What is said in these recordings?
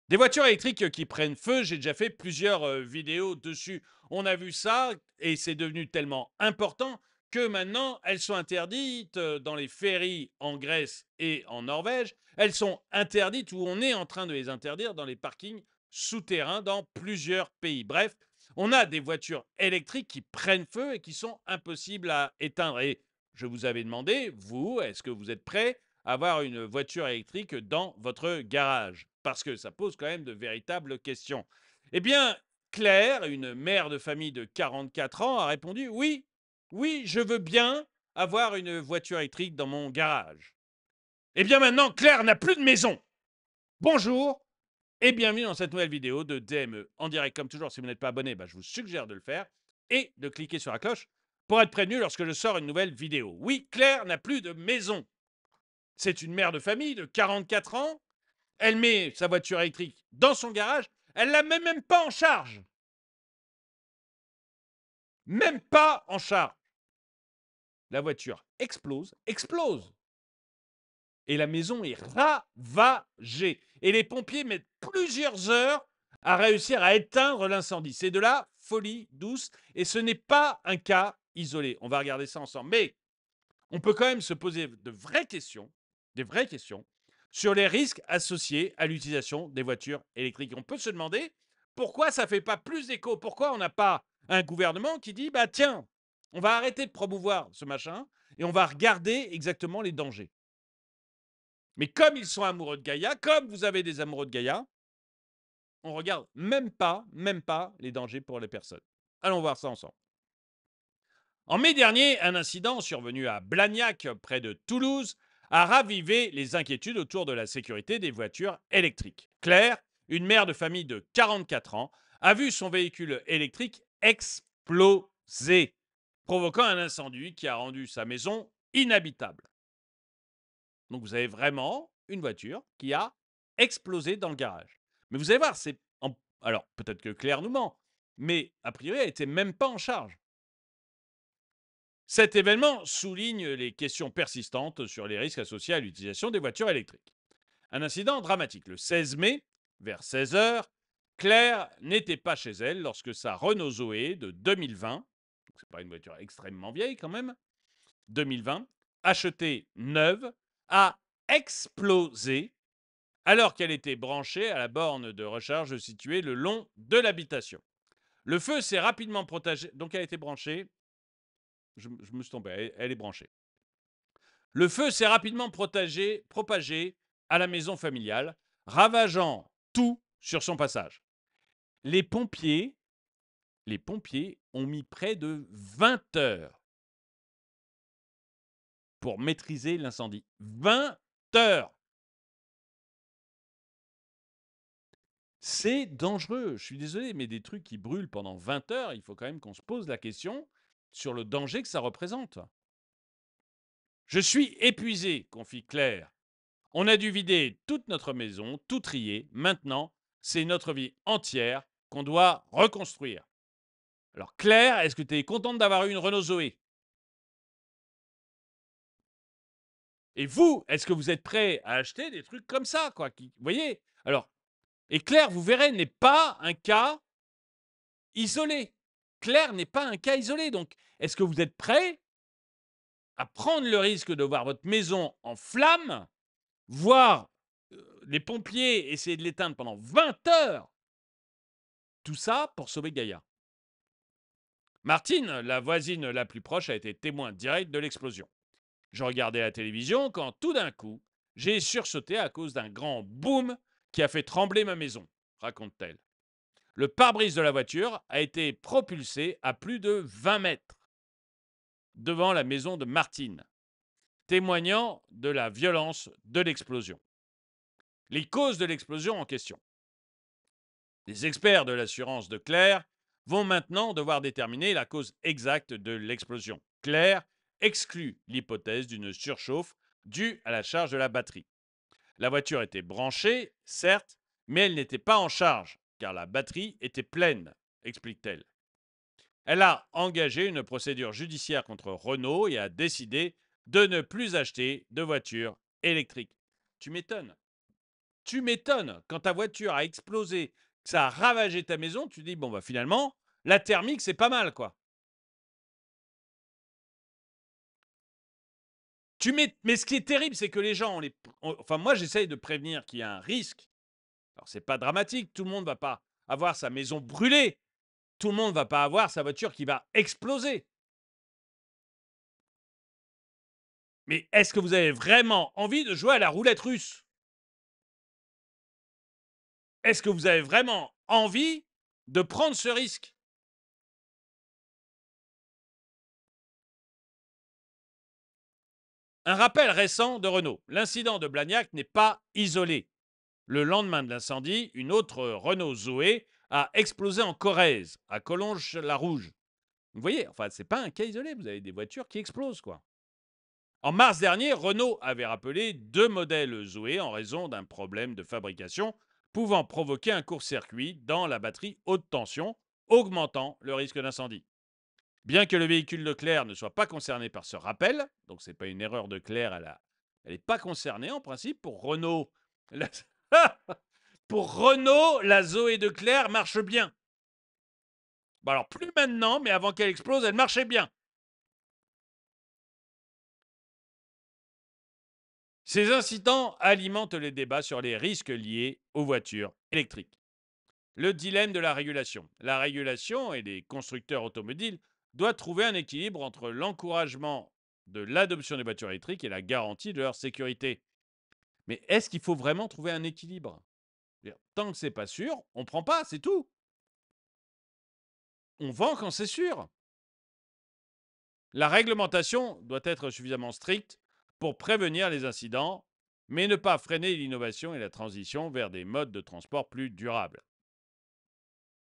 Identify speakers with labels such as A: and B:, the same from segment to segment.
A: Des voitures électriques qui prennent feu, j'ai déjà fait plusieurs vidéos dessus. On a vu ça et c'est devenu tellement important que maintenant elles sont interdites dans les ferries en Grèce et en Norvège. Elles sont interdites ou on est en train de les interdire dans les parkings souterrains dans plusieurs pays. Bref, on a des voitures électriques qui prennent feu et qui sont impossibles à éteindre. Et je vous avais demandé, vous, est-ce que vous êtes prêt avoir une voiture électrique dans votre garage? Parce que ça pose quand même de véritables questions. Eh bien, Claire, une mère de famille de 44 ans, a répondu: oui, oui, je veux bien avoir une voiture électrique dans mon garage. Eh bien maintenant, Claire n'a plus de maison. Bonjour et bienvenue dans cette nouvelle vidéo de DME. En direct, comme toujours, si vous n'êtes pas abonné, je vous suggère de le faire et de cliquer sur la cloche pour être prévenu lorsque je sors une nouvelle vidéo. Oui, Claire n'a plus de maison. C'est une mère de famille de 44 ans. Elle met sa voiture électrique dans son garage. Elle la met même pas en charge. Même pas en charge. La voiture explose. Et la maison est ravagée. Et les pompiers mettent plusieurs heures à réussir à éteindre l'incendie. C'est de la folie douce et ce n'est pas un cas isolé. On va regarder ça ensemble. Mais on peut quand même se poser de vraies questions, des vraies questions, sur les risques associés à l'utilisation des voitures électriques. On peut se demander pourquoi ça ne fait pas plus d'écho, pourquoi on n'a pas un gouvernement qui dit, bah tiens, on va arrêter de promouvoir ce machin et on va regarder exactement les dangers. Mais comme ils sont amoureux de Gaïa, comme vous avez des amoureux de Gaïa, on regarde même pas les dangers pour les personnes. Allons voir ça ensemble. En mai dernier, un incident survenu à Blagnac, près de Toulouse, a ravivé les inquiétudes autour de la sécurité des voitures électriques. Claire, une mère de famille de 44 ans, a vu son véhicule électrique exploser, provoquant un incendie qui a rendu sa maison inhabitable. Donc vous avez vraiment une voiture qui a explosé dans le garage. Mais vous allez voir, alors peut-être que Claire nous ment, mais a priori, elle n'était même pas en charge. Cet événement souligne les questions persistantes sur les risques associés à l'utilisation des voitures électriques. Un incident dramatique. Le 16 mai, vers 16 heures, Claire n'était pas chez elle lorsque sa Renault Zoé de 2020, c'est pas une voiture extrêmement vieille quand même, 2020, achetée neuve, a explosé alors qu'elle était branchée à la borne de recharge située le long de l'habitation. Le feu s'est rapidement propagé, donc elle a été branchée, je me suis trompé, elle est branchée. Le feu s'est rapidement propagé à la maison familiale, ravageant tout sur son passage. Les pompiers, les pompiers ont mis près de 20 heures pour maîtriser l'incendie. 20 heures. C'est dangereux. Je suis désolé, mais des trucs qui brûlent pendant 20 heures, il faut quand même qu'on se pose la question sur le danger que ça représente. Je suis épuisé, confie Claire. On a dû vider toute notre maison, tout trier. Maintenant, c'est notre vie entière qu'on doit reconstruire. Alors Claire, est-ce que tu es contente d'avoir eu une Renault Zoé? Et vous, est-ce que vous êtes prêt à acheter des trucs comme ça, quoi, vous voyez? Alors, et Claire, vous verrez, n'est pas un cas isolé. Claire n'est pas un cas isolé. Donc, est-ce que vous êtes prêt à prendre le risque de voir votre maison en flammes, voir les pompiers essayer de l'éteindre pendant 20 heures? Tout ça pour sauver Gaïa. Martine, la voisine la plus proche, a été témoin direct de l'explosion. Je regardais la télévision quand tout d'un coup, j'ai sursauté à cause d'un grand boom qui a fait trembler ma maison, raconte-t-elle. Le pare-brise de la voiture a été propulsé à plus de 20 mètres devant la maison de Martine, témoignant de la violence de l'explosion. Les causes de l'explosion en question. Les experts de l'assurance de Claire vont maintenant devoir déterminer la cause exacte de l'explosion. Claire exclut l'hypothèse d'une surchauffe due à la charge de la batterie. La voiture était branchée, certes, mais elle n'était pas en charge, car la batterie était pleine, explique-t-elle. Elle a engagé une procédure judiciaire contre Renault et a décidé de ne plus acheter de voitures électriques. Tu m'étonnes. Tu m'étonnes, quand ta voiture a explosé, que ça a ravagé ta maison, tu dis: «Bon, bah, finalement, la thermique, c'est pas mal, quoi». Mais ce qui est terrible, c'est que les gens, enfin, moi, j'essaye de prévenir qu'il y a un risque. Alors, c'est pas dramatique, tout le monde va pas avoir sa maison brûlée, tout le monde va pas avoir sa voiture qui va exploser. Mais est-ce que vous avez vraiment envie de jouer à la roulette russe? Est-ce que vous avez vraiment envie de prendre ce risque? Un rappel récent de Renault. L'incident de Blagnac n'est pas isolé. Le lendemain de l'incendie, une autre Renault Zoé a explosé en Corrèze, à Collonges-la-Rouge. Vous voyez, enfin, c'est pas un cas isolé, vous avez des voitures qui explosent, quoi. En mars dernier, Renault avait rappelé 2 modèles Zoé en raison d'un problème de fabrication pouvant provoquer un court-circuit dans la batterie haute tension, augmentant le risque d'incendie. Bien que le véhicule Leclerc ne soit pas concerné par ce rappel, donc ce n'est pas une erreur de Leclerc, elle n'est pas concernée en principe. Pour Renault, la, pour Renault, la Zoé de Leclerc marche bien. Bon, alors plus maintenant, mais avant qu'elle explose, elle marchait bien. Ces incidents alimentent les débats sur les risques liés aux voitures électriques. Le dilemme de la régulation. La régulation et les constructeurs automobiles doivent trouver un équilibre entre l'encouragement de l'adoption des voitures électriques et la garantie de leur sécurité. Mais est-ce qu'il faut vraiment trouver un équilibre? Tant que c'est pas sûr, on prend pas, c'est tout. On vend quand c'est sûr. La réglementation doit être suffisamment stricte pour prévenir les incidents, mais ne pas freiner l'innovation et la transition vers des modes de transport plus durables.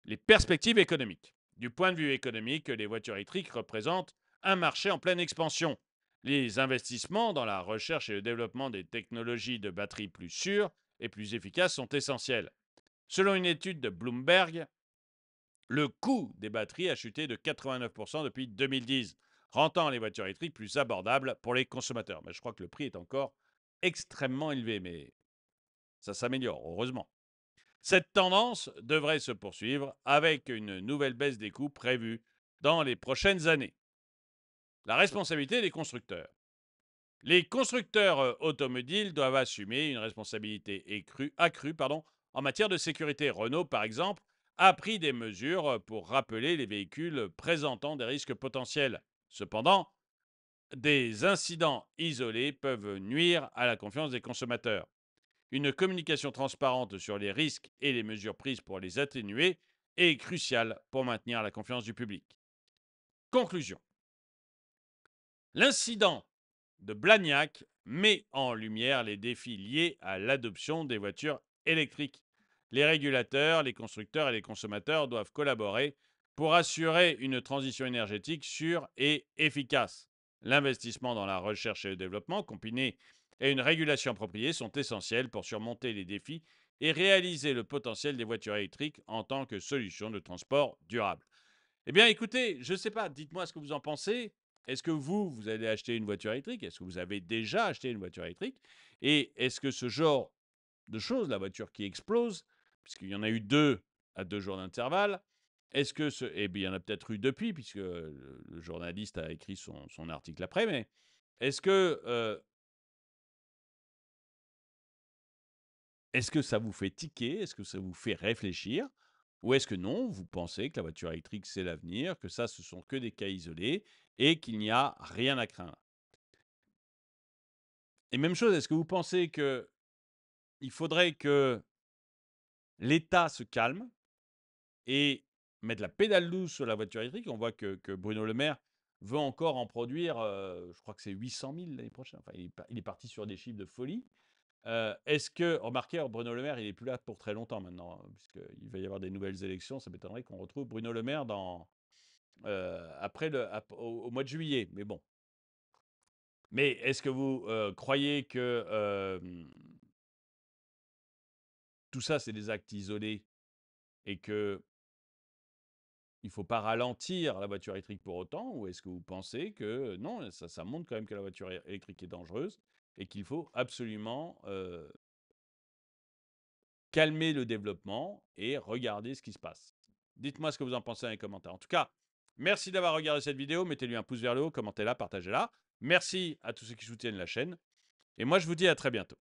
A: Les perspectives économiques. Du point de vue économique, les voitures électriques représentent un marché en pleine expansion. Les investissements dans la recherche et le développement des technologies de batteries plus sûres et plus efficaces sont essentiels. Selon une étude de Bloomberg, le coût des batteries a chuté de 89% depuis 2010, rendant les voitures électriques plus abordables pour les consommateurs. Mais je crois que le prix est encore extrêmement élevé, mais ça s'améliore, heureusement. Cette tendance devrait se poursuivre avec une nouvelle baisse des coûts prévue dans les prochaines années. La responsabilité des constructeurs. Les constructeurs automobiles doivent assumer une responsabilité accrue en matière de sécurité. Renault, par exemple, a pris des mesures pour rappeler les véhicules présentant des risques potentiels. Cependant, des incidents isolés peuvent nuire à la confiance des consommateurs. Une communication transparente sur les risques et les mesures prises pour les atténuer est cruciale pour maintenir la confiance du public. Conclusion. L'incident de Blagnac met en lumière les défis liés à l'adoption des voitures électriques. Les régulateurs, les constructeurs et les consommateurs doivent collaborer pour assurer une transition énergétique sûre et efficace. L'investissement dans la recherche et le développement, combiné à une régulation appropriée, sont essentiels pour surmonter les défis et réaliser le potentiel des voitures électriques en tant que solution de transport durable. Eh bien, écoutez, je ne sais pas, dites-moi ce que vous en pensez. Est-ce que vous allez acheter une voiture électrique? Est-ce que vous avez déjà acheté une voiture électrique? Et est-ce que ce genre de choses, la voiture qui explose, puisqu'il y en a eu 2 à 2 jours d'intervalle, est-ce que ce et bien, il y en a peut-être eu depuis puisque le journaliste a écrit son article après, mais est-ce que, est-ce que ça vous fait tiquer? Est-ce que ça vous fait réfléchir? Ou est-ce que non, vous pensez que la voiture électrique, c'est l'avenir, que ça, ce sont que des cas isolés et qu'il n'y a rien à craindre? Et même chose, est-ce que vous pensez qu'il faudrait que l'État se calme et mette la pédale douce sur la voiture électrique? On voit que Bruno Le Maire veut encore en produire, je crois que c'est 800 000 l'année prochaine. Enfin, il est parti sur des chiffres de folie. Est-ce que, remarquez, Bruno Le Maire, il n'est plus là pour très longtemps maintenant, hein, puisqu'il va y avoir des nouvelles élections. Ça m'étonnerait qu'on retrouve Bruno Le Maire au mois de juillet. Mais bon. Mais est-ce que vous croyez que tout ça, c'est des actes isolés et qu'il ne faut pas ralentir la voiture électrique pour autant? Ou est-ce que vous pensez que non, ça montre quand même que la voiture électrique est dangereuse et qu'il faut absolument calmer le développement et regarder ce qui se passe. Dites-moi ce que vous en pensez dans les commentaires. En tout cas, merci d'avoir regardé cette vidéo. Mettez-lui un pouce vers le haut, commentez-la, partagez-la. Merci à tous ceux qui soutiennent la chaîne. Et moi, je vous dis à très bientôt.